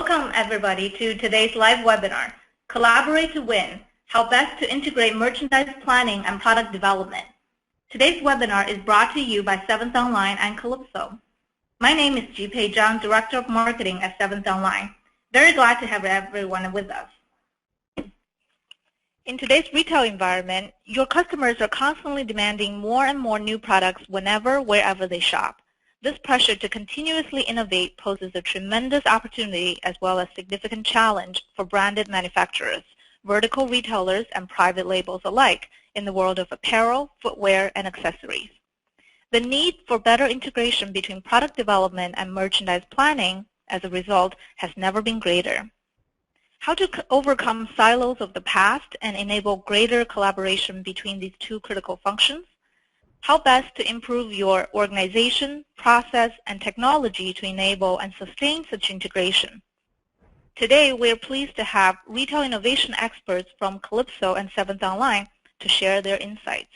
Welcome everybody to today's live webinar, Collaborate to Win, How Best to Integrate Merchandise Planning and Product Development. Today's webinar is brought to you by 7th Online and Calypso. My name is Ji-Pei Zhang, Director of Marketing at 7th Online. Very glad to have everyone with us. In today's retail environment, your customers are constantly demanding more and more new products whenever, wherever they shop. This pressure to continuously innovate poses a tremendous opportunity as well as significant challenge for branded manufacturers, vertical retailers, and private labels alike in the world of apparel, footwear, and accessories. The need for better integration between product development and merchandise planning, as a result, has never been greater. How to overcome silos of the past and enable greater collaboration between these two critical functions? How best to improve your organization, process, and technology to enable and sustain such integration? Today, we are pleased to have retail innovation experts from Calypso and 7th Online to share their insights.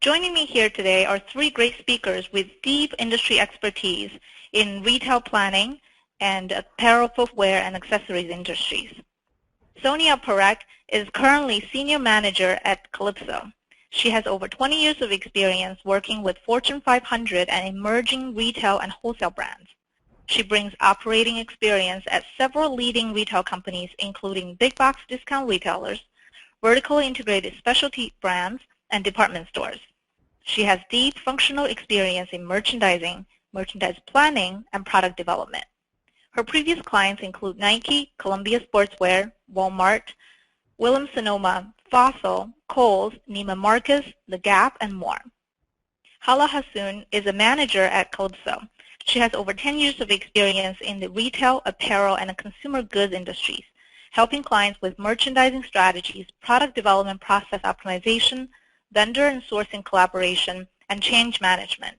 Joining me here today are three great speakers with deep industry expertise in retail planning and apparel, footwear, and accessories industries. Sonia Parekh is currently Senior Manager at Calypso. She has over 20 years of experience working with Fortune 500 and emerging retail and wholesale brands. She brings operating experience at several leading retail companies, including big box discount retailers, vertically integrated specialty brands, and department stores. She has deep functional experience in merchandising, merchandise planning, and product development. Her previous clients include Nike, Columbia Sportswear, Walmart, Williams-Sonoma, Fossil, Kohl's, Neiman Marcus, The Gap, and more. Hala Hassoun is a manager at Calypso. She has over 10 years of experience in the retail, apparel, and consumer goods industries, helping clients with merchandising strategies, product development process optimization, vendor and sourcing collaboration, and change management.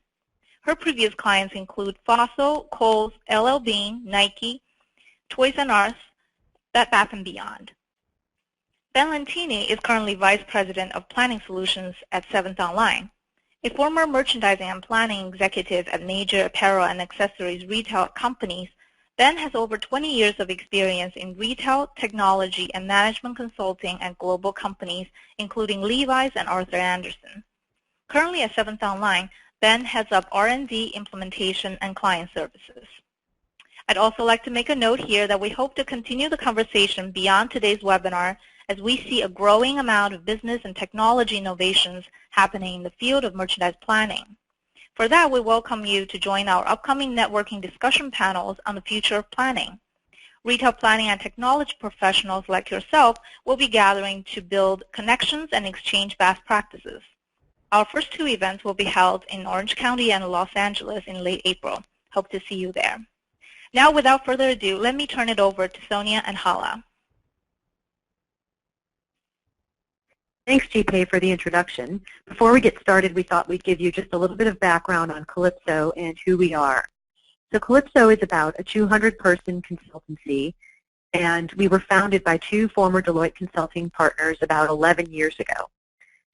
Her previous clients include Fossil, Kohl's, LL Bean, Nike, Toys R Us, Bed Bath & Beyond. Ben Lentini is currently Vice President of Planning Solutions at 7th Online. A former merchandising and planning executive at major apparel and accessories retail companies, Ben has over 20 years of experience in retail, technology, and management consulting at global companies, including Levi's and Arthur Andersen. Currently at 7th Online, Ben heads up R&D, implementation, and client services. I'd also like to make a note here that we hope to continue the conversation beyond today's webinar as we see a growing amount of business and technology innovations happening in the field of merchandise planning. For that, we welcome you to join our upcoming networking discussion panels on the future of planning. Retail planning and technology professionals like yourself will be gathering to build connections and exchange best practices. Our first two events will be held in Orange County and Los Angeles in late April. Hope to see you there. Now, without further ado, let me turn it over to Sonia and Hala. Thanks, Ji-Pei, for the introduction. Before we get started, we thought we'd give you just a little bit of background on Calypso and who we are. So Calypso is about a 200-person consultancy, and we were founded by two former Deloitte consulting partners about 11 years ago.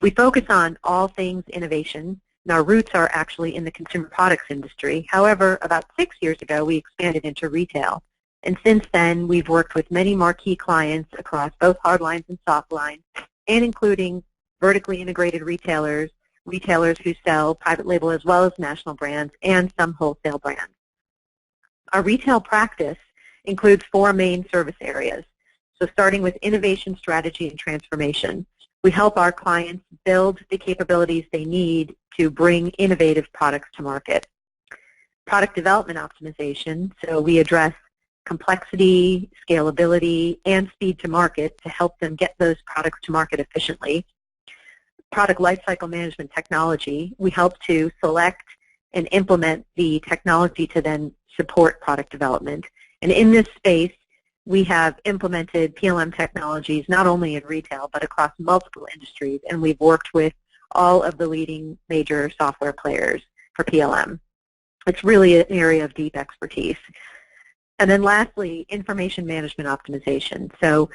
We focus on all things innovation, and our roots are actually in the consumer products industry. However, about 6 years ago, we expanded into retail. And since then, we've worked with many marquee clients across both hard lines and soft lines, and including vertically integrated retailers, retailers who sell private label as well as national brands, and some wholesale brands. Our retail practice includes four main service areas. So starting with innovation, strategy, and transformation. We help our clients build the capabilities they need to bring innovative products to market. Product development optimization, so we address complexity, scalability, and speed to market to help them get those products to market efficiently. Product lifecycle management technology, we help to select and implement the technology to then support product development. And in this space, we have implemented PLM technologies not only in retail but across multiple industries, and we've worked with all of the leading major software players for PLM. It's really an area of deep expertise. And then lastly, information management optimization. So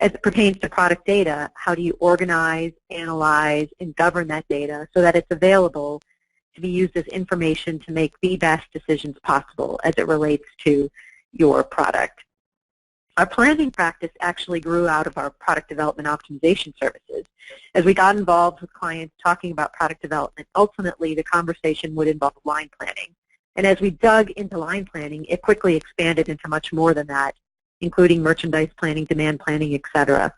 as it pertains to product data, how do you organize, analyze, and govern that data so that it's available to be used as information to make the best decisions possible as it relates to your product. Our planning practice actually grew out of our product development optimization services. As we got involved with clients talking about product development, ultimately the conversation would involve line planning. And as we dug into line planning, it quickly expanded into much more than that, including merchandise planning, demand planning, etc.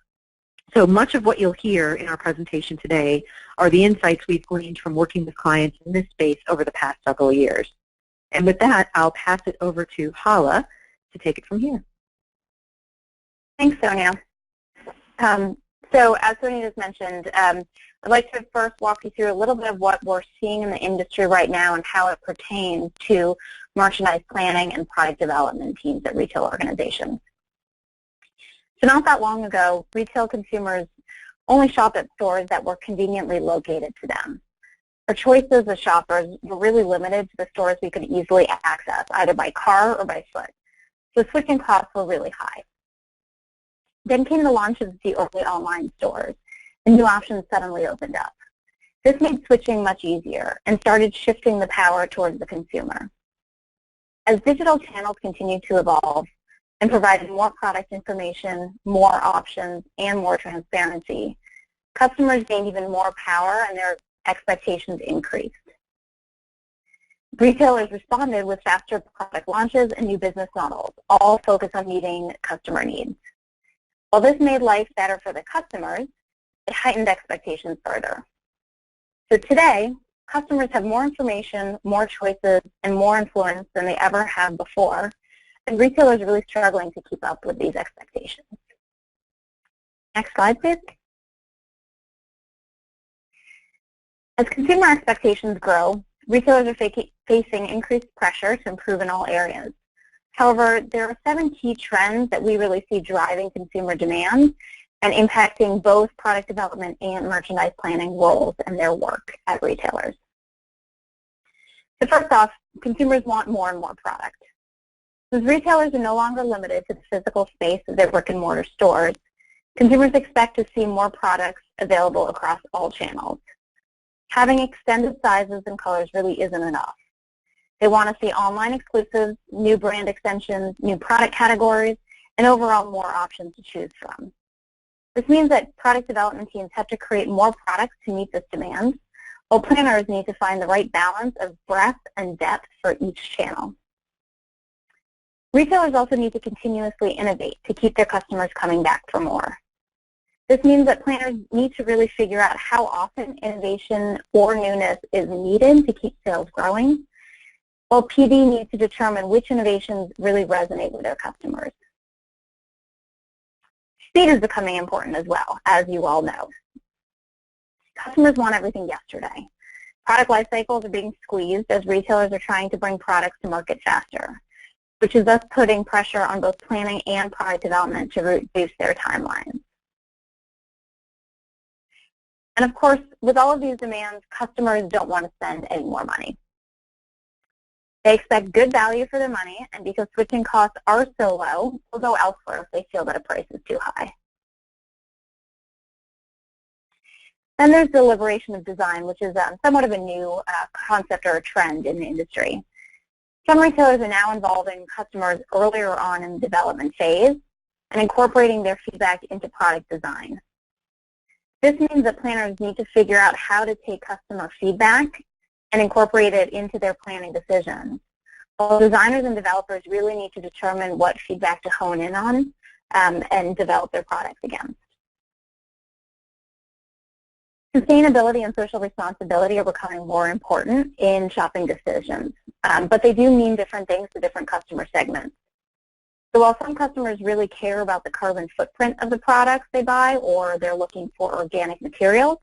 So much of what you'll hear in our presentation today are the insights we've gleaned from working with clients in this space over the past several years. And with that, I'll pass it over to Hala to take it from here. Thanks, Sonia. So as Sonia just mentioned, I'd like to first walk you through a little bit of what we're seeing in the industry right now and how it pertains to merchandise planning and product development teams at retail organizations. So not that long ago, retail consumers only shop at stores that were conveniently located to them. Our choices as shoppers were really limited to the stores we could easily access, either by car or by foot. So switching costs were really high. Then came the launch of the early online stores, and new options suddenly opened up. This made switching much easier and started shifting the power towards the consumer. As digital channels continued to evolve and provided more product information, more options, and more transparency, customers gained even more power and their expectations increased. Retailers responded with faster product launches and new business models, all focused on meeting customer needs. While this made life better for the customers, it heightened expectations further. So today, customers have more information, more choices, and more influence than they ever have before, and retailers are really struggling to keep up with these expectations. Next slide, please. As consumer expectations grow, retailers are facing increased pressure to improve in all areas. However, there are 7 key trends that we really see driving consumer demand and impacting both product development and merchandise planning roles and their work at retailers. So first off, consumers want more and more product. Since retailers are no longer limited to the physical space of their brick-and-mortar stores, consumers expect to see more products available across all channels. Having extended sizes and colors really isn't enough. They want to see online exclusives, new brand extensions, new product categories, and overall more options to choose from. This means that product development teams have to create more products to meet this demand, while planners need to find the right balance of breadth and depth for each channel. Retailers also need to continuously innovate to keep their customers coming back for more. This means that planners need to really figure out how often innovation or newness is needed to keep sales growing, while PD needs to determine which innovations really resonate with their customers. Speed is becoming important as well, as you all know. Customers want everything yesterday. Product life cycles are being squeezed as retailers are trying to bring products to market faster, which is thus putting pressure on both planning and product development to reduce their timelines. And of course, with all of these demands, customers don't want to spend any more money. They expect good value for their money, and because switching costs are so low, they'll go elsewhere if they feel that a price is too high. Then there's the liberation of design, which is somewhat of a new concept or a trend in the industry. Some retailers are now involving customers earlier on in the development phase and incorporating their feedback into product design. This means that planners need to figure out how to take customer feedback and incorporate it into their planning decisions, while designers and developers really need to determine what feedback to hone in on and develop their products against. Sustainability and social responsibility are becoming more important in shopping decisions, but they do mean different things to different customer segments. So while some customers really care about the carbon footprint of the products they buy, or they're looking for organic materials,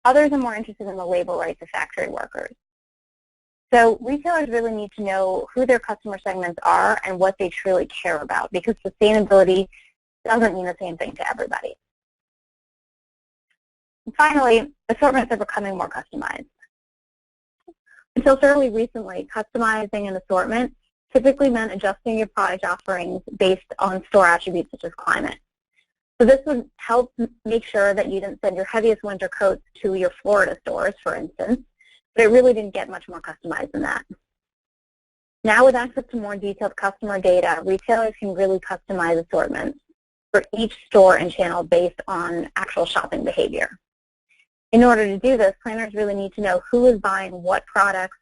others are more interested in the labor rights of factory workers. So retailers really need to know who their customer segments are and what they truly care about, because sustainability doesn't mean the same thing to everybody. And finally, assortments are becoming more customized. Until fairly recently, customizing an assortment typically meant adjusting your product offerings based on store attributes such as climate. So this would help make sure that you didn't send your heaviest winter coats to your Florida stores, for instance, but it really didn't get much more customized than that. Now with access to more detailed customer data, retailers can really customize assortments for each store and channel based on actual shopping behavior. In order to do this, planners really need to know who is buying what products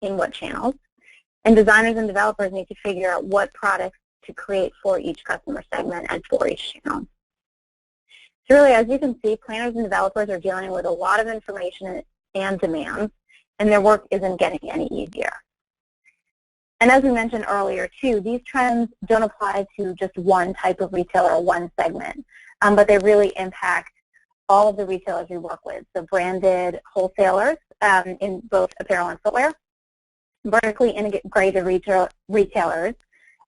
in what channels, and designers and developers need to figure out what products to create for each customer segment and for each channel. So really, as you can see, planners and developers are dealing with a lot of information and demands, and their work isn't getting any easier. And as we mentioned earlier, too, these trends don't apply to just one type of retailer or one segment, but they really impact all of the retailers we work with, so branded wholesalers in both apparel and footwear, vertically integrated retailers,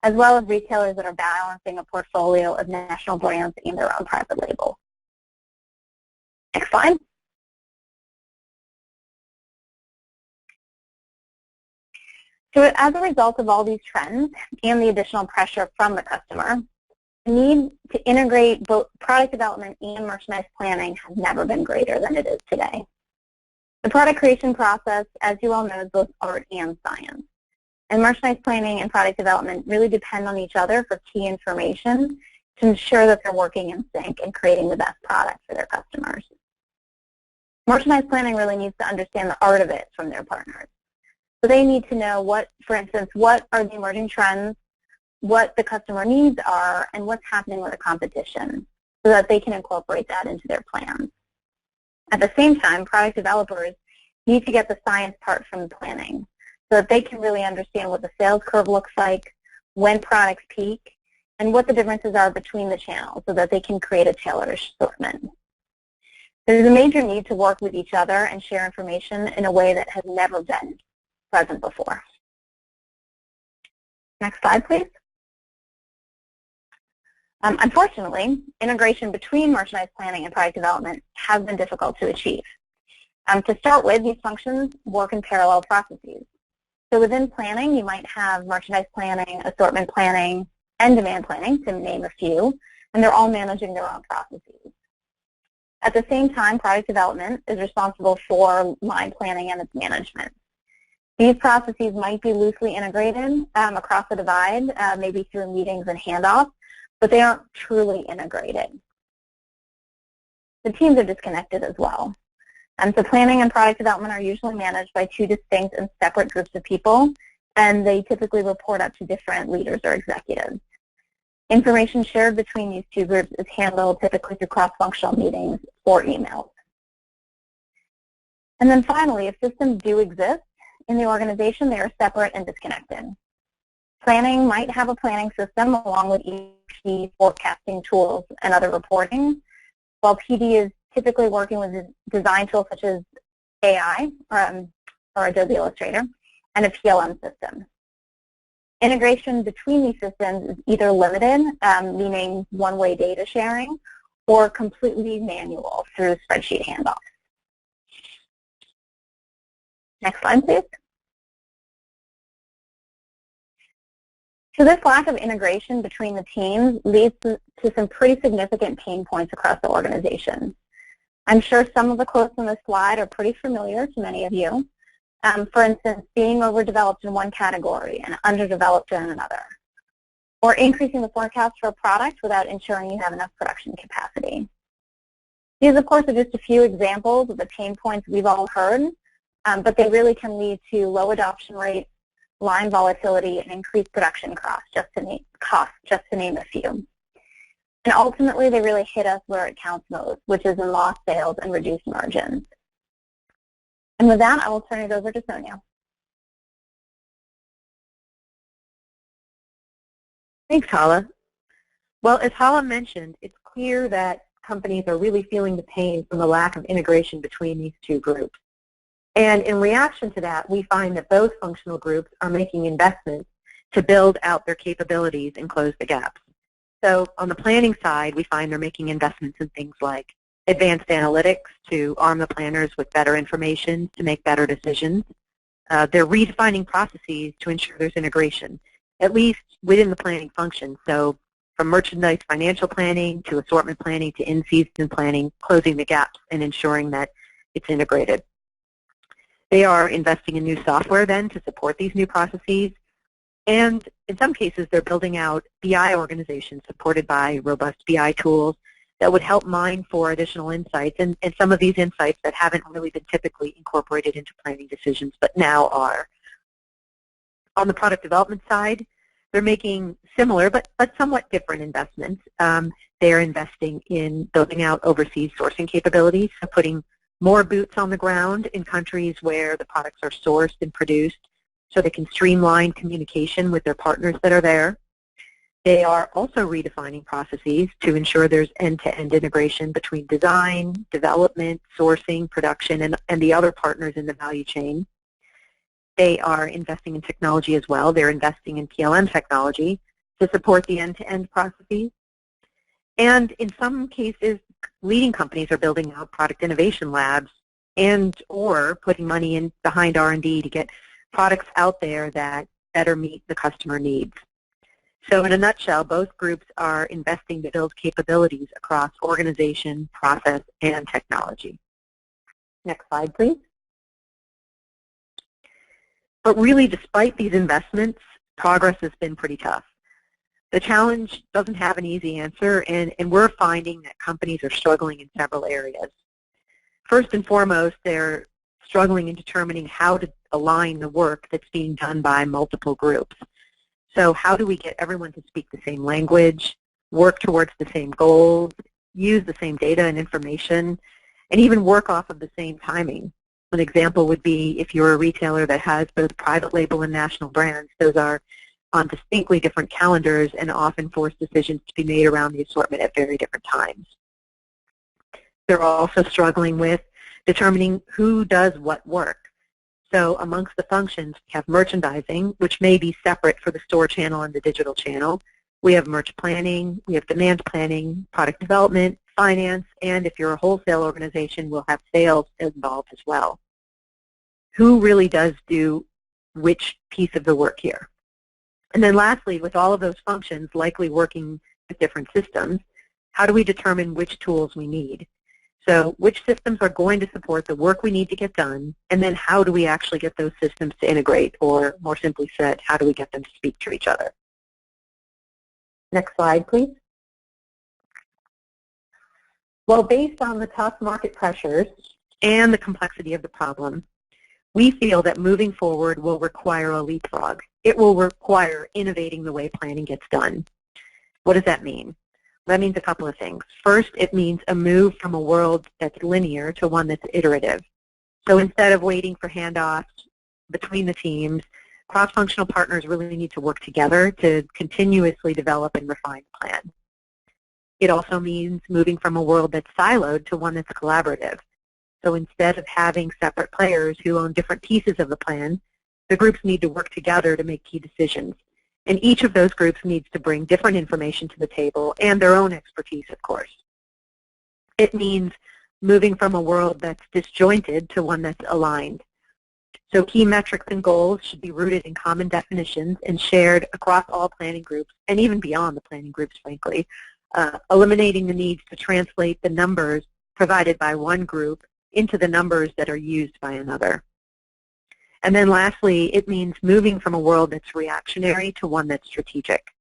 as well as retailers that are balancing a portfolio of national brands and their own private label. Next slide. So as a result of all these trends and the additional pressure from the customer, the need to integrate both product development and merchandise planning has never been greater than it is today. The product creation process, as you all know, is both art and science. And merchandise planning and product development really depend on each other for key information to ensure that they're working in sync and creating the best product for their customers. Merchandise planning really needs to understand the art of it from their partners. So they need to know what, for instance, what are the emerging trends, what the customer needs are, and what's happening with the competition so that they can incorporate that into their plans. At the same time, product developers need to get the science part from planning so that they can really understand what the sales curve looks like, when products peak, and what the differences are between the channels so that they can create a tailored assortment. There's a major need to work with each other and share information in a way that has never been present before. Next slide, please. Unfortunately, integration between merchandise planning and product development has been difficult to achieve. To start with, these functions work in parallel processes. So within planning, you might have merchandise planning, assortment planning, and demand planning, to name a few, and they're all managing their own processes. At the same time, product development is responsible for line planning and its management. These processes might be loosely integrated across the divide, maybe through meetings and handoffs, but they aren't truly integrated. The teams are disconnected as well. So planning and product development are usually managed by two distinct and separate groups of people, and they typically report up to different leaders or executives. Information shared between these two groups is handled typically through cross-functional meetings or emails. And then finally, if systems do exist in the organization, they are separate and disconnected. Planning might have a planning system along with EP forecasting tools and other reporting, while PD is typically working with design tools such as AI or Adobe Illustrator and a PLM system. Integration between these systems is either limited, meaning one-way data sharing, or completely manual through spreadsheet handoffs. Next slide, please. So this lack of integration between the teams leads to some pretty significant pain points across the organization. I'm sure some of the quotes on this slide are pretty familiar to many of you. For instance, being overdeveloped in one category and underdeveloped in another, or increasing the forecast for a product without ensuring you have enough production capacity. These, of course, are just a few examples of the pain points we've all heard, but they really can lead to low adoption rates, line volatility, and increased production costs, just to name a few. And ultimately, they really hit us where it counts most, which is in lost sales and reduced margins. And with that, I will turn it over to Sonia. Thanks, Hala. Well, as Hala mentioned, it's clear that companies are really feeling the pain from the lack of integration between these two groups. And in reaction to that, we find that both functional groups are making investments to build out their capabilities and close the gaps. So on the planning side, we find they're making investments in things like advanced analytics to arm the planners with better information to make better decisions. They're redefining processes to ensure there's integration, at least within the planning function. So from merchandise financial planning to assortment planning to in-season planning, closing the gaps and ensuring that it's integrated. They are investing in new software then to support these new processes. And in some cases, they're building out BI organizations supported by robust BI tools that would help mine for additional insights, and some of these insights that haven't really been typically incorporated into planning decisions, but now are. On the product development side, they're making similar but somewhat different investments. They're investing in building out overseas sourcing capabilities, so putting more boots on the ground in countries where the products are sourced and produced so they can streamline communication with their partners that are there. They are also redefining processes to ensure there's end-to-end integration between design, development, sourcing, production, and the other partners in the value chain. They are investing in technology as well. They're investing in PLM technology to support the end-to-end processes. And in some cases, leading companies are building out product innovation labs and or putting money in behind R&D to get products out there that better meet the customer needs. So in a nutshell, both groups are investing to build capabilities across organization, process, and technology. Next slide, please. But really, despite these investments, progress has been pretty tough. The challenge doesn't have an easy answer, and we're finding that companies are struggling in several areas. First and foremost, they're struggling in determining how to align the work that's being done by multiple groups. So how do we get everyone to speak the same language, work towards the same goals, use the same data and information, and even work off of the same timing? An example would be if you're a retailer that has both private label and national brands, those are on distinctly different calendars and often force decisions to be made around the assortment at very different times. They're also struggling with determining who does what work. So amongst the functions, we have merchandising, which may be separate for the store channel and the digital channel. We have merch planning, we have demand planning, product development, finance, and if you're a wholesale organization, we'll have sales involved as well. Who really does do which piece of the work here? And then lastly, with all of those functions likely working with different systems, how do we determine which tools we need? So which systems are going to support the work we need to get done, and then how do we actually get those systems to integrate, or more simply said, how do we get them to speak to each other? Next slide, please. Well, based on the tough market pressures and the complexity of the problem, we feel that moving forward will require a leapfrog. It will require innovating the way planning gets done. What does that mean? That means a couple of things. First, it means a move from a world that's linear to one that's iterative. So instead of waiting for handoffs between the teams, cross-functional partners really need to work together to continuously develop and refine the plan. It also means moving from a world that's siloed to one that's collaborative. So instead of having separate players who own different pieces of the plan, the groups need to work together to make key decisions. And each of those groups needs to bring different information to the table and their own expertise, of course. It means moving from a world that's disjointed to one that's aligned. So key metrics and goals should be rooted in common definitions and shared across all planning groups and even beyond the planning groups, frankly, eliminating the need to translate the numbers provided by one group into the numbers that are used by another. And then lastly, it means moving from a world that's reactionary to one that's strategic.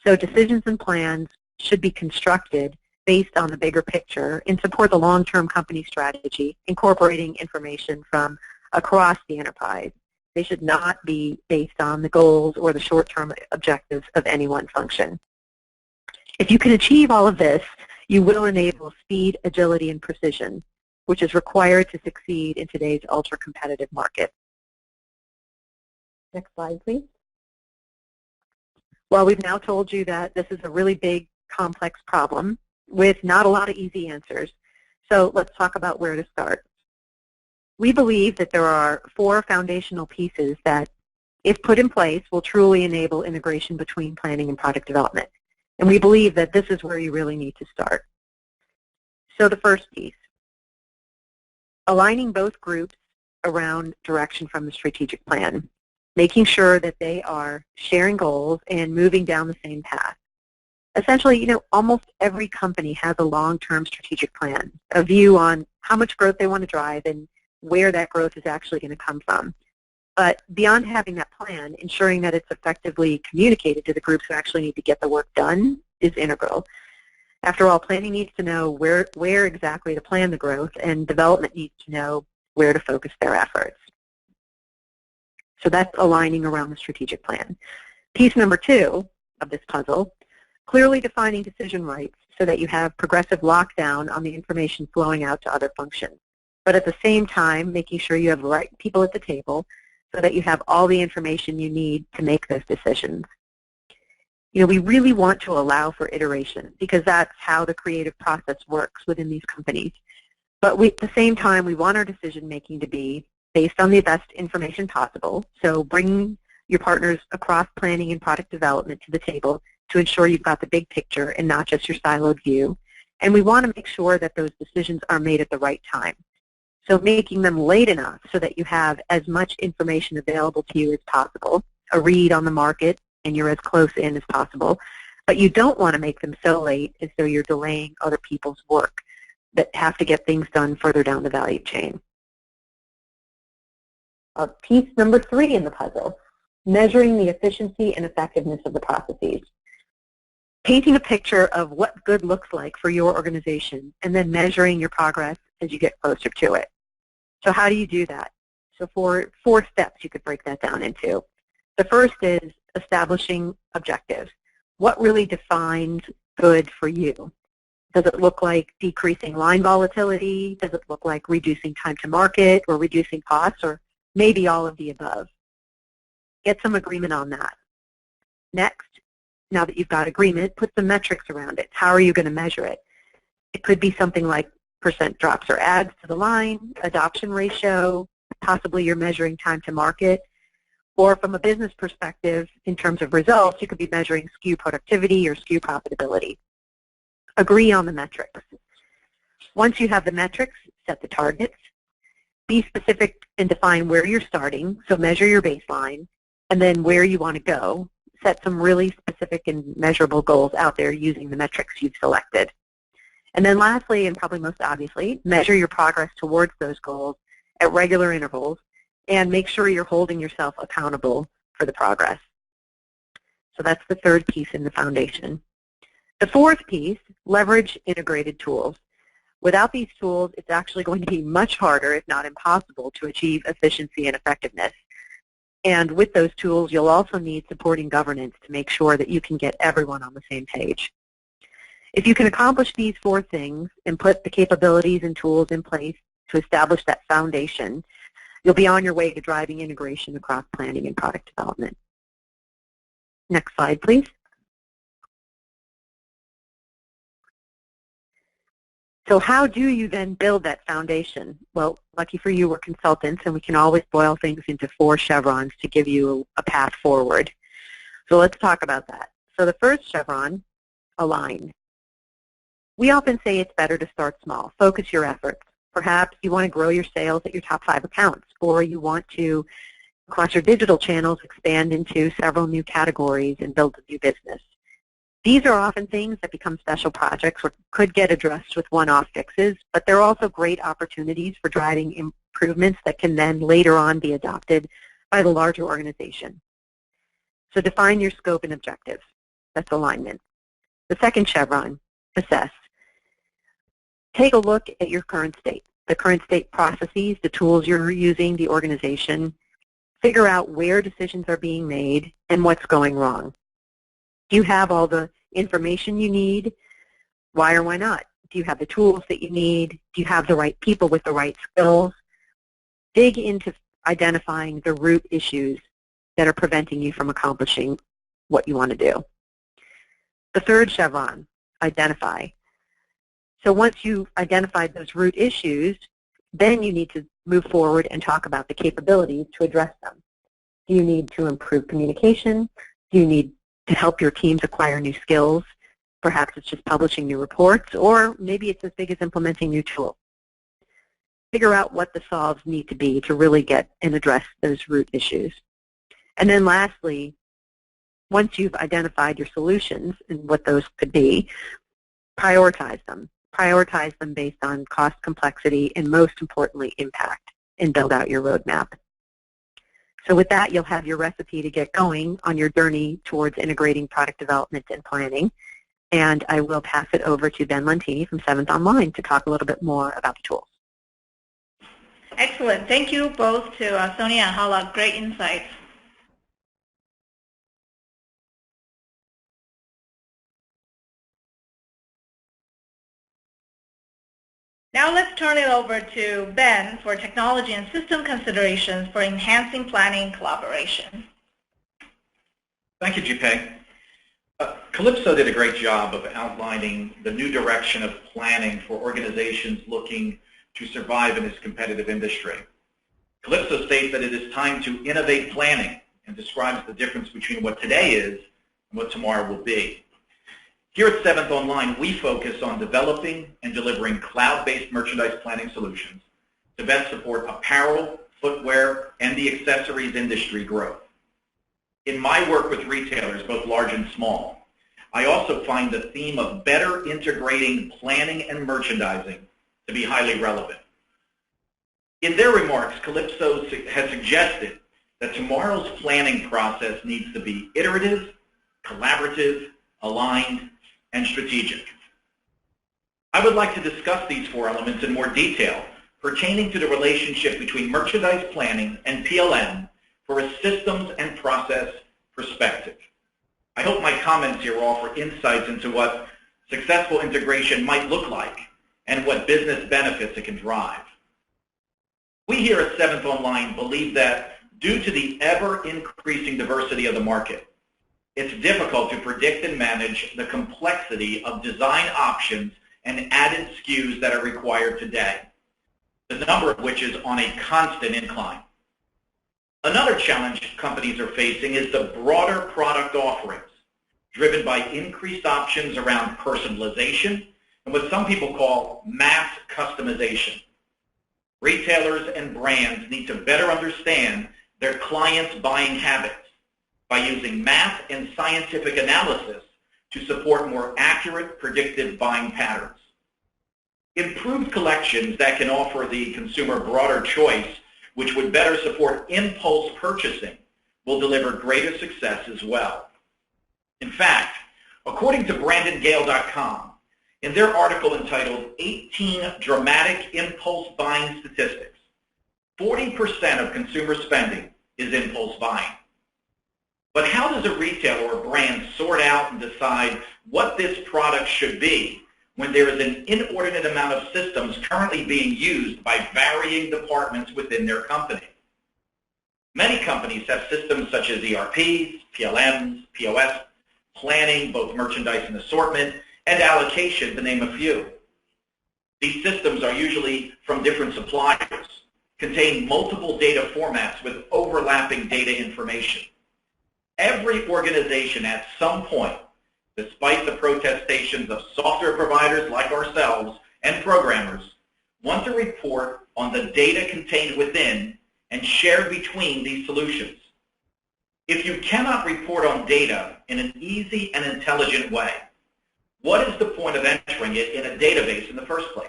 So decisions and plans should be constructed based on the bigger picture and support the long-term company strategy, incorporating information from across the enterprise. They should not be based on the goals or the short-term objectives of any one function. If you can achieve all of this, you will enable speed, agility, and precision, which is required to succeed in today's ultra-competitive market. Next slide, please. Well, we've now told you that this is a really big, complex problem with not a lot of easy answers. So let's talk about where to start. We believe that there are 4 foundational pieces that, if put in place, will truly enable integration between planning and product development. And we believe that this is where you really need to start. So the first piece, aligning both groups around direction from the strategic plan, making sure that they are sharing goals and moving down the same path. Essentially, almost every company has a long-term strategic plan, a view on how much growth they want to drive and where that growth is actually going to come from. But beyond having that plan, ensuring that it's effectively communicated to the groups who actually need to get the work done is integral. After all, planning needs to know where exactly to plan the growth, and development needs to know where to focus their efforts. So that's aligning around the strategic plan. Piece number 2 of this puzzle, clearly defining decision rights so that you have progressive lockdown on the information flowing out to other functions. But at the same time, making sure you have the right people at the table so that you have all the information you need to make those decisions. We really want to allow for iteration because that's how the creative process works within these companies. But at the same time, we want our decision making to be based on the best information possible. So bring your partners across planning and product development to the table to ensure you've got the big picture and not just your siloed view. And we want to make sure that those decisions are made at the right time. So making them late enough so that you have as much information available to you as possible, a read on the market, and you're as close in as possible. But you don't want to make them so late as though you're delaying other people's work that have to get things done further down the value chain. Piece number 3 in the puzzle, measuring the efficiency and effectiveness of the processes. Painting a picture of what good looks like for your organization and then measuring your progress as you get closer to it. So how do you do that? So for 4 steps you could break that down into. The first is establishing objectives. What really defines good for you? Does it look like decreasing line volatility? Does it look like reducing time to market or reducing costs, or maybe all of the above? Get some agreement on that. Next, now that you've got agreement, put some metrics around it. How are you going to measure it? It could be something like % drops or adds to the line, adoption ratio, possibly you're measuring time to market, or from a business perspective, in terms of results, you could be measuring SKU productivity or SKU profitability. Agree on the metrics. Once you have the metrics, set the targets. Be specific and define where you're starting, so measure your baseline, and then where you want to go. Set some really specific and measurable goals out there using the metrics you've selected. And then lastly, and probably most obviously, measure your progress towards those goals at regular intervals and make sure you're holding yourself accountable for the progress. So that's the 3rd piece in the foundation. The 4th piece, leverage integrated tools. Without these tools, it's actually going to be much harder, if not impossible, to achieve efficiency and effectiveness. And with those tools, you'll also need supporting governance to make sure that you can get everyone on the same page. If you can accomplish these 4 things and put the capabilities and tools in place to establish that foundation, you'll be on your way to driving integration across planning and product development. Next slide, please. So how do you then build that foundation? Well, lucky for you, we're consultants, and we can always boil things into 4 chevrons to give you a path forward. So let's talk about that. So the first chevron, align. We often say it's better to start small. Focus your efforts. Perhaps you want to grow your sales at your top 5 accounts, or you want to, across your digital channels, expand into several new categories and build a new business. These are often things that become special projects or could get addressed with one-off fixes, but they're also great opportunities for driving improvements that can then later on be adopted by the larger organization. So define your scope and objectives. That's alignment. The second chevron, assess. Take a look at your current state, the current state processes, the tools you're using, the organization. Figure out where decisions are being made and what's going wrong. Do you have all the information you need? Why or why not? Do you have the tools that you need? Do you have the right people with the right skills? Dig into identifying the root issues that are preventing you from accomplishing what you want to do. The third chevron, identify. So once you've identified those root issues, then you need to move forward and talk about the capabilities to address them. Do you need to improve communication? Do you need to help your teams acquire new skills? Perhaps it's just publishing new reports, or maybe it's as big as implementing new tools. Figure out what the solves need to be to really get and address those root issues. And then lastly, once you've identified your solutions and what those could be, prioritize them. Prioritize them based on cost, complexity, and most importantly, impact. and build out your roadmap. So with that, you'll have your recipe to get going on your journey towards integrating product development and planning. And I will pass it over to Ben Lentini from 7th Online to talk a little bit more about the tools. Excellent. Thank you both to Sonia and Hala. Great insights. Now let's turn it over to Ben for technology and system considerations for enhancing planning and collaboration. Thank you, Jipei. Calypso did a great job of outlining the new direction of planning for organizations looking to survive in this competitive industry. Calypso states that it is time to innovate planning and describes the difference between what today is and what tomorrow will be. Here at 7th Online, we focus on developing and delivering cloud-based merchandise planning solutions to best support apparel, footwear, and the accessories industry growth. In my work with retailers, both large and small, I also find the theme of better integrating planning and merchandising to be highly relevant. In their remarks, Calypso has suggested that tomorrow's planning process needs to be iterative, collaborative, aligned, and strategic. I would like to discuss these 4 elements in more detail pertaining to the relationship between merchandise planning and PLM for a systems and process perspective. I hope my comments here offer insights into what successful integration might look like and what business benefits it can drive. We here at 7th Online believe that due to the ever-increasing diversity of the market, it's difficult to predict and manage the complexity of design options and added SKUs that are required today, the number of which is on a constant incline. Another challenge companies are facing is the broader product offerings, driven by increased options around personalization and what some people call mass customization. Retailers and brands need to better understand their clients' buying habits by using math and scientific analysis to support more accurate, predictive buying patterns. Improved collections that can offer the consumer broader choice, which would better support impulse purchasing, will deliver greater success as well. In fact, according to BrandonGale.com, in their article entitled 18 Dramatic Impulse Buying Statistics, 40% of consumer spending is impulse buying. But how does a retailer or brand sort out and decide what this product should be when there is an inordinate amount of systems currently being used by varying departments within their company? Many companies have systems such as ERPs, PLMs, POS, planning, both merchandise and assortment, and allocation, to name a few. These systems are usually from different suppliers, contain multiple data formats with overlapping data information. Every organization at some point, despite the protestations of software providers like ourselves and programmers, want to report on the data contained within and shared between these solutions. If you cannot report on data in an easy and intelligent way, what is the point of entering it in a database in the first place?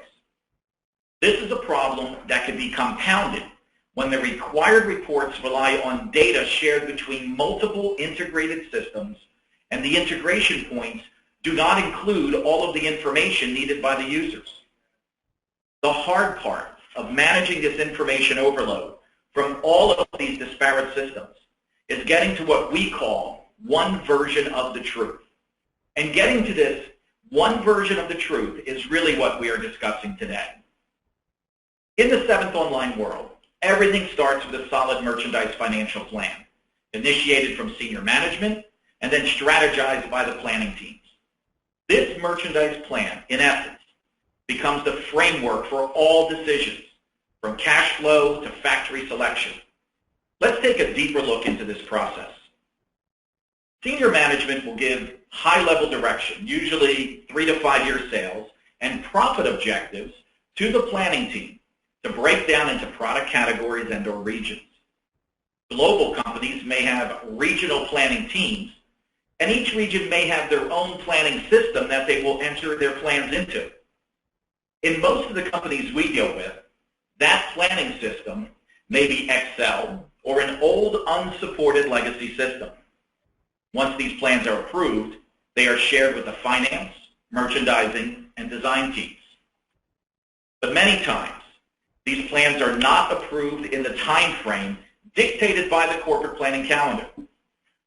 This is a problem that can be compounded when the required reports rely on data shared between multiple integrated systems and the integration points do not include all of the information needed by the users. The hard part of managing this information overload from all of these disparate systems is getting to what we call one version of the truth. And getting to this one version of the truth is really what we are discussing today. In the 7th Online world, everything starts with a solid merchandise financial plan, initiated from senior management and then strategized by the planning teams. This merchandise plan, in essence, becomes the framework for all decisions, from cash flow to factory selection. Let's take a deeper look into this process. Senior management will give high-level direction, usually 3 to 5 year sales, and profit objectives to the planning team to break down into product categories and/or regions. Global companies may have regional planning teams, and each region may have their own planning system that they will enter their plans into. In most of the companies we deal with, that planning system maybe Excel, or an old unsupported legacy system. Once these plans are approved, they are shared with the finance, merchandising, and design teams. But many times, these plans are not approved in the time frame dictated by the corporate planning calendar.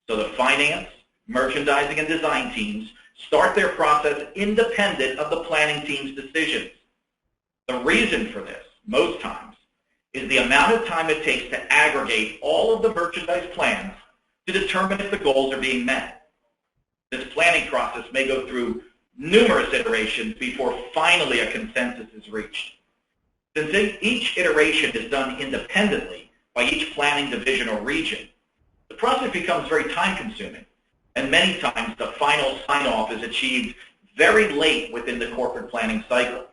So the finance, merchandising, and design teams start their process independent of the planning team's decisions. The reason for this, most times, is the amount of time it takes to aggregate all of the merchandise plans to determine if the goals are being met. This planning process may go through numerous iterations before finally a consensus is reached. Since each iteration is done independently by each planning division or region, the process becomes very time-consuming, and many times the final sign-off is achieved very late within the corporate planning cycle.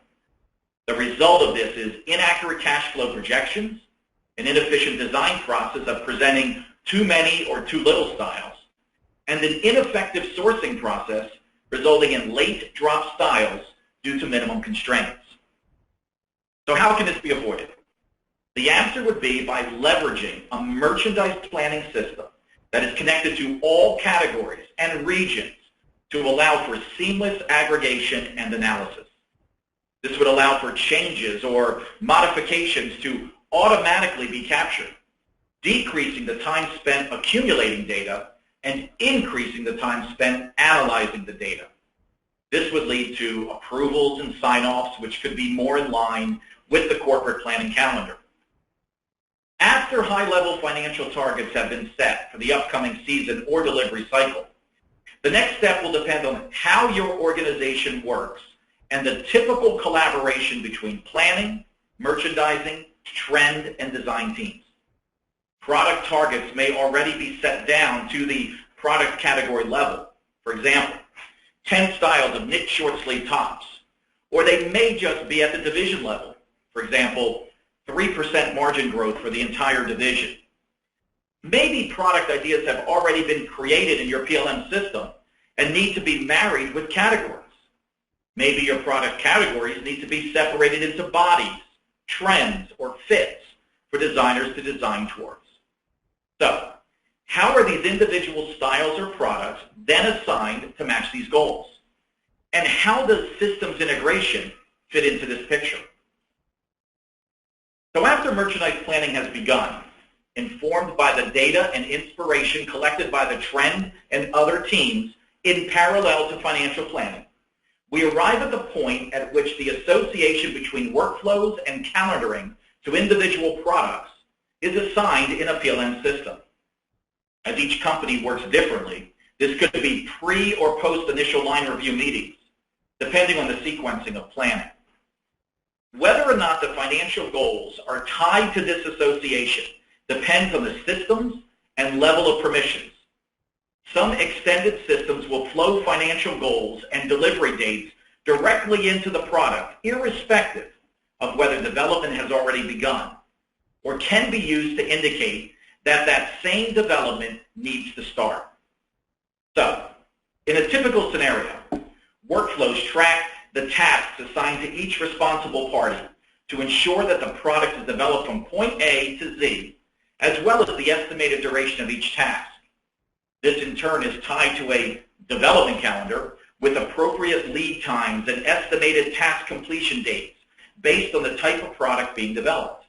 The result of this is inaccurate cash flow projections, an inefficient design process of presenting too many or too little styles, and an ineffective sourcing process resulting in late drop styles due to minimum constraints. So how can this be avoided? The answer would be by leveraging a merchandise planning system that is connected to all categories and regions to allow for seamless aggregation and analysis. This would allow for changes or modifications to automatically be captured, decreasing the time spent accumulating data and increasing the time spent analyzing the data. This would lead to approvals and sign-offs which could be more in line with the corporate planning calendar. After high-level financial targets have been set for the upcoming season or delivery cycle, the next step will depend on how your organization works and the typical collaboration between planning, merchandising, trend, and design teams. Product targets may already be set down to the product category level. For example, 10 styles of knit short sleeve tops, or they may just be at the division level. For example, 3% margin growth for the entire division. Maybe product ideas have already been created in your PLM system and need to be married with categories. Maybe your product categories need to be separated into bodies, trends, or fits for designers to design towards. So, how are these individual styles or products then assigned to match these goals? And how does systems integration fit into this picture? So after merchandise planning has begun, informed by the data and inspiration collected by the trend and other teams in parallel to financial planning, we arrive at the point at which the association between workflows and calendaring to individual products is assigned in a PLM system. As each company works differently, this could be pre- or post-initial line review meetings, depending on the sequencing of planning. Whether or not the financial goals are tied to this association depends on the systems and level of permissions. Some extended systems will flow financial goals and delivery dates directly into the product, irrespective of whether development has already begun, or can be used to indicate that that same development needs to start. So, in a typical scenario, workflows track the tasks assigned to each responsible party to ensure that the product is developed from point A to Z, as well as the estimated duration of each task. This in turn is tied to a development calendar with appropriate lead times and estimated task completion dates based on the type of product being developed.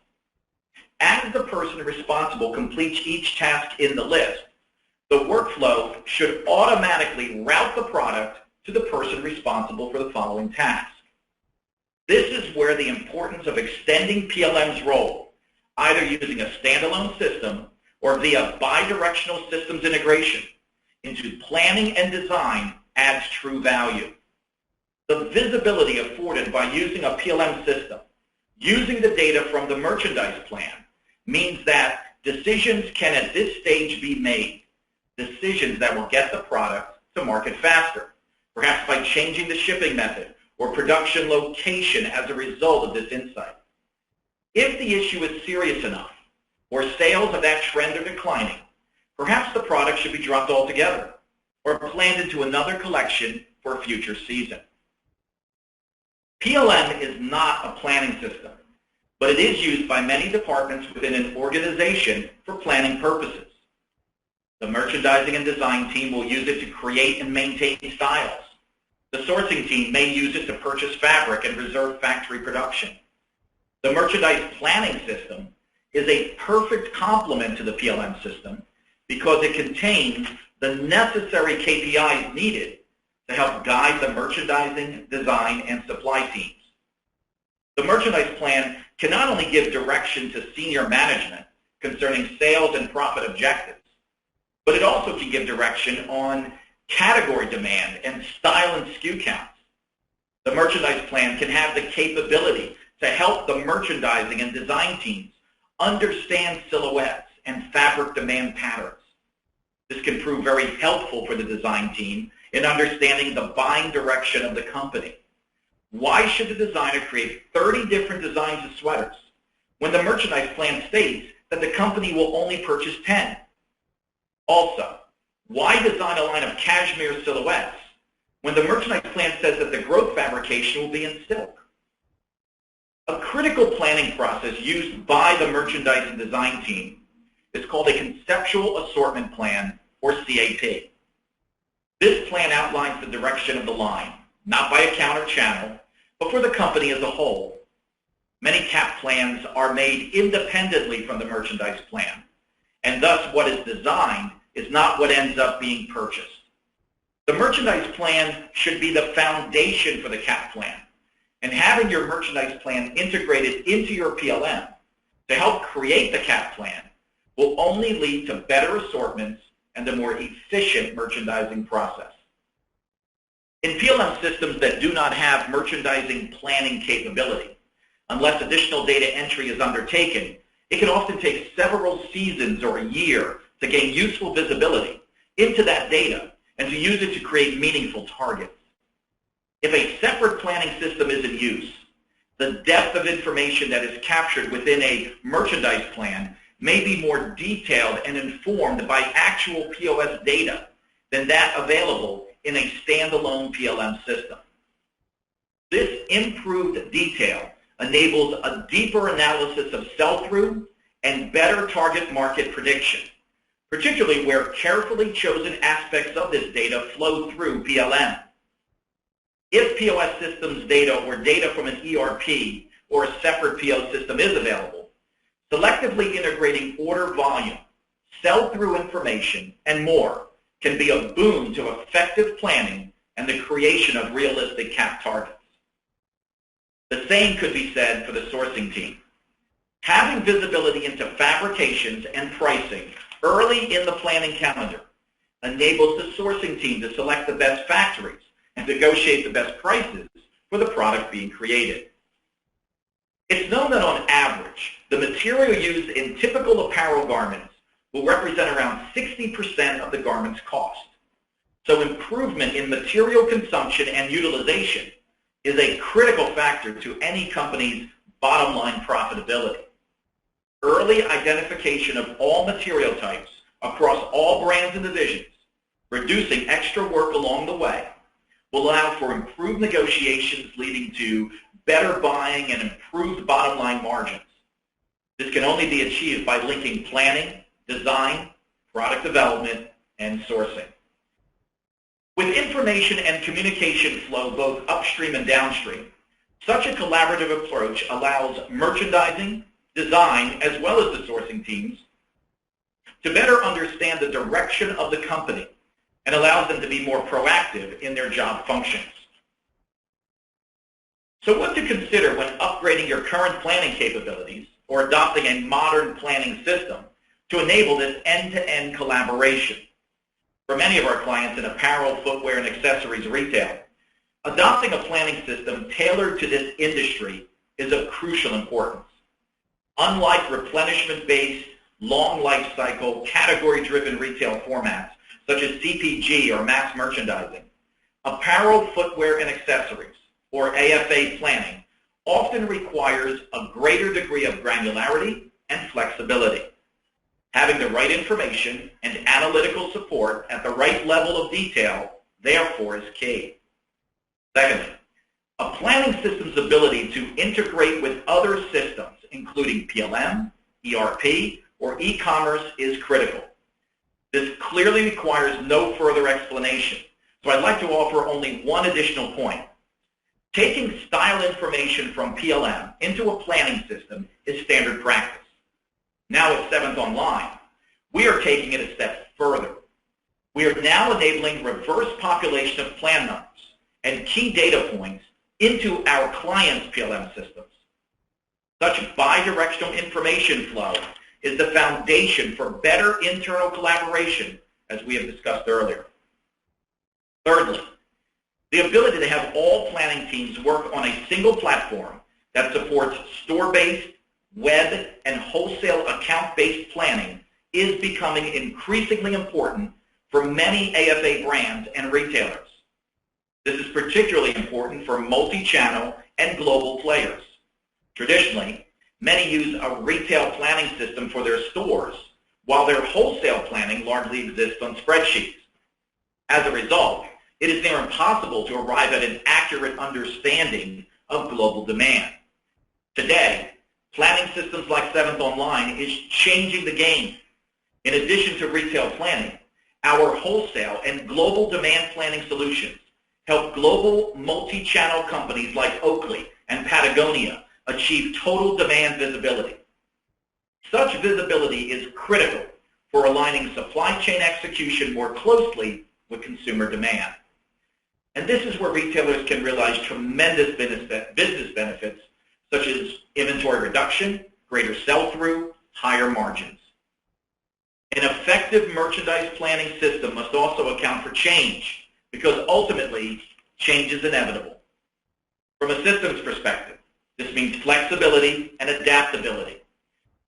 As the person responsible completes each task in the list, the workflow should automatically route the product to the person responsible for the following task. This is where the importance of extending PLM's role, either using a standalone system or via bidirectional systems integration, into planning and design adds true value. The visibility afforded by using a PLM system, using the data from the merchandise plan, means that decisions can at this stage be made, decisions that will get the product to market faster, perhaps by changing the shipping method or production location as a result of this insight. If the issue is serious enough, or sales of that trend are declining, perhaps the product should be dropped altogether or planned into another collection for a future season. PLM is not a planning system, but but it is used by many departments within an organization for planning purposes. The merchandising and design team will use it to create and maintain styles. The sourcing team may use it to purchase fabric and reserve factory production. The merchandise planning system is a perfect complement to the PLM system because it contains the necessary KPIs needed to help guide the merchandising, design, and supply teams. The merchandise plan can not only give direction to senior management concerning sales and profit objectives, but it also can give direction on category demand and style and SKU counts. The merchandise plan can have the capability to help the merchandising and design teams understand silhouettes and fabric demand patterns. This can prove very helpful for the design team in understanding the buying direction of the company. Why should the designer create 30 different designs of sweaters when the merchandise plan states that the company will only purchase 10? Also, why design a line of cashmere silhouettes when the merchandise plan says that the growth fabrication will be in silk? A critical planning process used by the merchandise and design team is called a conceptual assortment plan, or CAP. This plan outlines the direction of the line, not by account or channel, but for the company as a whole. Many CAP plans are made independently from the merchandise plan, and thus what is designed is not what ends up being purchased. The merchandise plan should be the foundation for the CAP plan, and having your merchandise plan integrated into your PLM to help create the CAP plan will only lead to better assortments and a more efficient merchandising process. In PLM systems that do not have merchandising planning capability, unless additional data entry is undertaken, it can often take several seasons or a year to gain useful visibility into that data and to use it to create meaningful targets. If a separate planning system is in use, the depth of information that is captured within a merchandise plan may be more detailed and informed by actual POS data than that available in a standalone PLM system. This improved detail enables a deeper analysis of sell-through and better target market prediction, particularly where carefully chosen aspects of this data flow through PLM. If POS systems data or data from an ERP or a separate PO system is available, selectively integrating order volume, sell-through information, and more can be a boon to effective planning and the creation of realistic CAP targets. The same could be said for the sourcing team. Having visibility into fabrications and pricing early in the planning calendar enables the sourcing team to select the best factories and negotiate the best prices for the product being created. It's known that on average, the material used in typical apparel garments will represent around 60% of the garment's cost. So improvement in material consumption and utilization is a critical factor to any company's bottom line profitability. Early identification of all material types across all brands and divisions, reducing extra work along the way, will allow for improved negotiations leading to better buying and improved bottom line margins. This can only be achieved by linking planning, design, product development, and sourcing. With information and communication flow both upstream and downstream, such a collaborative approach allows merchandising, design, as well as the sourcing teams to better understand the direction of the company and allows them to be more proactive in their job functions. So what to consider when upgrading your current planning capabilities or adopting a modern planning system to enable this end-to-end collaboration? For many of our clients in apparel, footwear, and accessories retail, adopting a planning system tailored to this industry is of crucial importance. Unlike replenishment-based, long life cycle, category-driven retail formats, such as CPG or mass merchandising, apparel, footwear, and accessories, or AFA planning, often requires a greater degree of granularity and flexibility. Having the right information and analytical support at the right level of detail, therefore, is key. Secondly, a planning system's ability to integrate with other systems, including PLM, ERP, or e-commerce, is critical. This clearly requires no further explanation, so I'd like to offer only one additional point. Taking style information from PLM into a planning system is standard practice. Now at 7th Online, we are taking it a step further. We are now enabling reverse population of plan numbers and key data points into our clients' PLM systems. Such bidirectional information flow is the foundation for better internal collaboration, as we have discussed earlier. Thirdly, the ability to have all planning teams work on a single platform that supports store-based, web, and wholesale account-based planning is becoming increasingly important for many AFA brands and retailers. This is particularly important for multi-channel and global players. Traditionally, many use a retail planning system for their stores, while their wholesale planning largely exists on spreadsheets. As a result, it is near impossible to arrive at an accurate understanding of global demand. Today, planning systems like 7th Online is changing the game. In addition to retail planning, our wholesale and global demand planning solutions help global multi-channel companies like Oakley and Patagonia achieve total demand visibility. Such visibility is critical for aligning supply chain execution more closely with consumer demand. And this is where retailers can realize tremendous business benefits, such as inventory reduction, greater sell-through, higher margins. An effective merchandise planning system must also account for change, because ultimately, change is inevitable. From a systems perspective, this means flexibility and adaptability.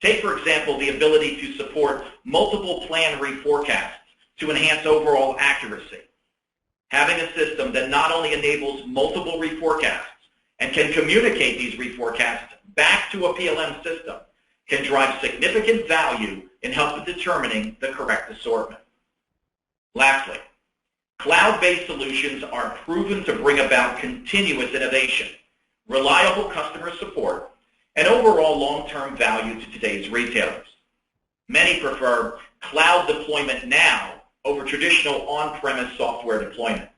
Take, for example, the ability to support multiple plan reforecasts to enhance overall accuracy. Having a system that not only enables multiple reforecasts and can communicate these reforecasts back to a PLM system can drive significant value in helping determining the correct assortment. Lastly, cloud-based solutions are proven to bring about continuous innovation, reliable customer support, and overall long-term value to today's retailers. Many prefer cloud deployment now over traditional on-premise software deployment.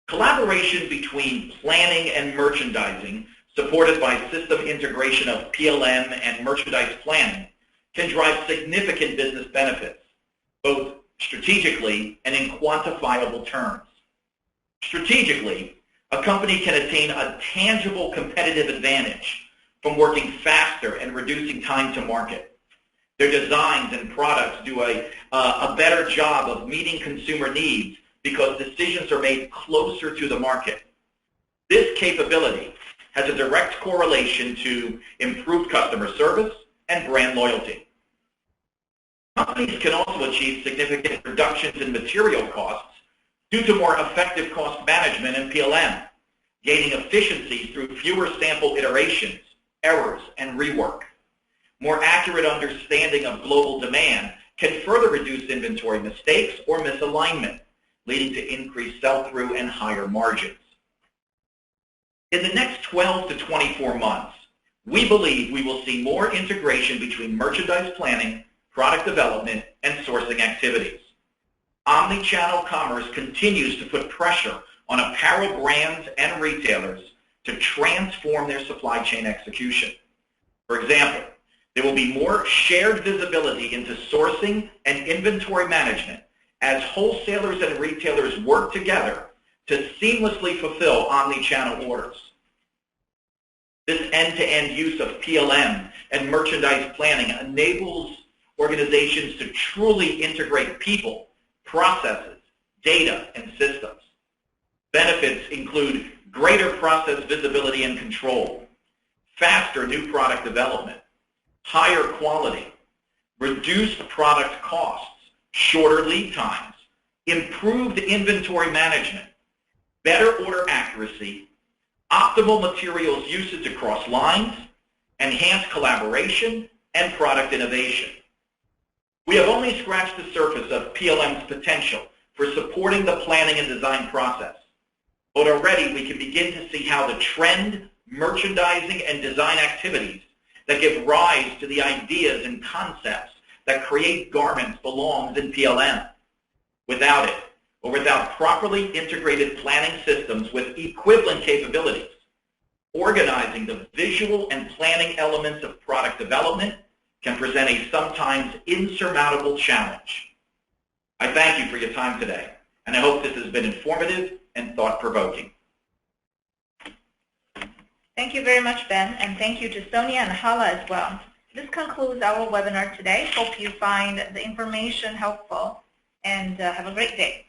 Collaboration between planning and merchandising, supported by system integration of PLM and merchandise planning, can drive significant business benefits, both strategically and in quantifiable terms. Strategically, a company can attain a tangible competitive advantage from working faster and reducing time to market. Their designs and products do a better job of meeting consumer needs because decisions are made closer to the market. This capability has a direct correlation to improved customer service and brand loyalty. Companies can also achieve significant reductions in material costs due to more effective cost management in PLM, gaining efficiencies through fewer sample iterations, errors, and rework. More accurate understanding of global demand can further reduce inventory mistakes or misalignment, leading to increased sell-through and higher margins. In the next 12 to 24 months, we believe we will see more integration between merchandise planning, product development, and sourcing activities. Omni-channel commerce continues to put pressure on apparel brands and retailers to transform their supply chain execution. For example, there will be more shared visibility into sourcing and inventory management as wholesalers and retailers work together to seamlessly fulfill omni-channel orders. This end-to-end use of PLM and merchandise planning enables organizations to truly integrate people, processes, data, and systems. Benefits include greater process visibility and control, faster new product development, higher quality, reduced product costs, shorter lead times, improved inventory management, better order accuracy, optimal materials usage across lines, enhanced collaboration, and product innovation. We have only scratched the surface of PLM's potential for supporting the planning and design process, but already we can begin to see how the trend, merchandising, and design activities that give rise to the ideas and concepts that create garments belongs in PLM. Without it, or without properly integrated planning systems with equivalent capabilities, organizing the visual and planning elements of product development can present a sometimes insurmountable challenge. I thank you for your time today, and I hope this has been informative and thought-provoking. Thank you very much, Ben, and thank you to Sonia and Hala as well. This concludes our webinar today. Hope you find the information helpful, and have a great day.